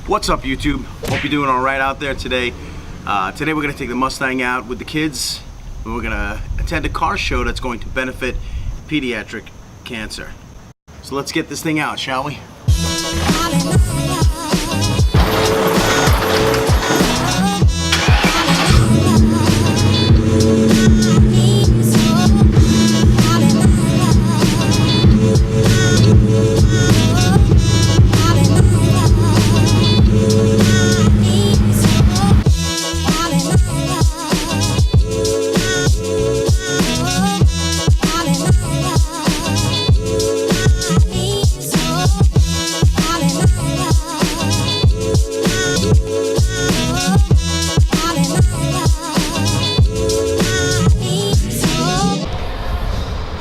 What's up, YouTube? Hope you're doing all right out there today. Today we're going to take the Mustang out with the kids, and we're going to attend a car show that's going to benefit pediatric cancer. So let's get this thing out, shall we?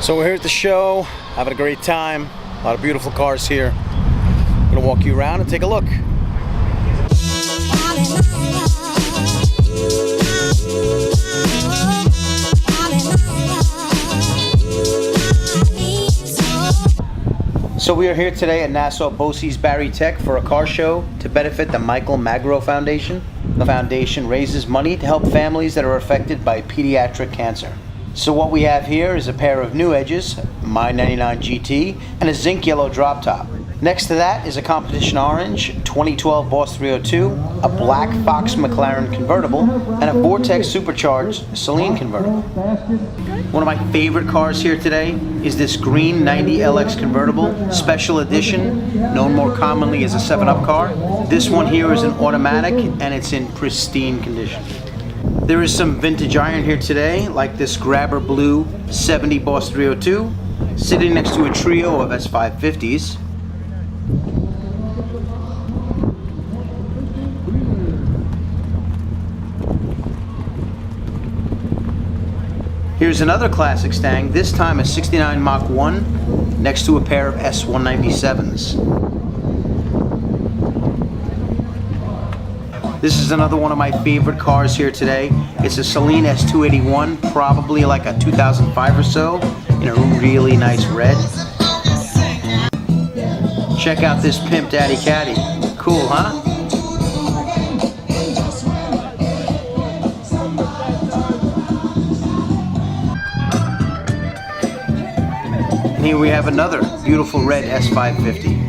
So we're here at the show, having a great time. A lot of beautiful cars here. I'm gonna walk you around and take a look. So we are here today at Nassau Bosse's Barry Tech for a car show to benefit the Michael Magro Foundation. The foundation raises money to help families that are affected by pediatric cancer. So what we have here is a pair of new edges, my 99 GT, and a zinc yellow drop top. Next to that is a competition orange 2012 Boss 302, a black Fox McLaren convertible, and a Vortex supercharged Celine convertible. One of my favorite cars here today is this green 90 LX convertible, special edition, known more commonly as a 7-Up car. This one here is an automatic and it's in pristine condition. There is some vintage iron here today, like this Grabber Blue 70 Boss 302, sitting next to a trio of S550s. Here's another classic Stang, this time a 69 Mach 1, next to a pair of S197s. This is another one of my favorite cars here today. It's a Celine S281, probably like a 2005 or so, in a really nice red. Check out this Pimp Daddy Caddy. Cool, huh? And here we have another beautiful red S550.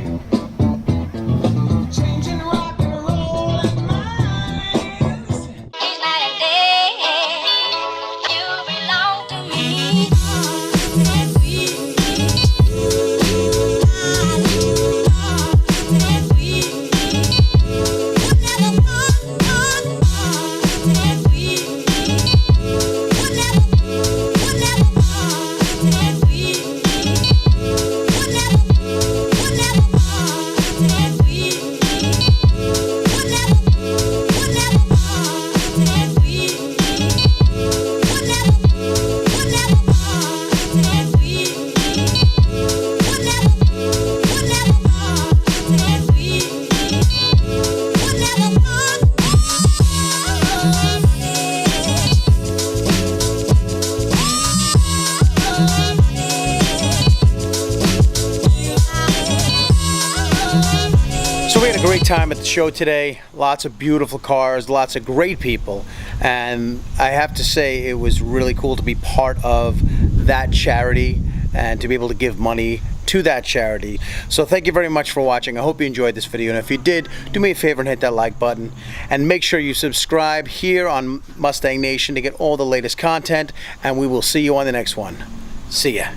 So we had a great time at the show today. Lots of beautiful cars, lots of great people, and I have to say it was really cool to be part of that charity and to be able to give money to that charity. So thank you very much for watching. I hope you enjoyed this video, and if you did, do me a favor and hit that like button, and make sure you subscribe here on Mustang Nation to get all the latest content, and we will see you on the next one. See ya.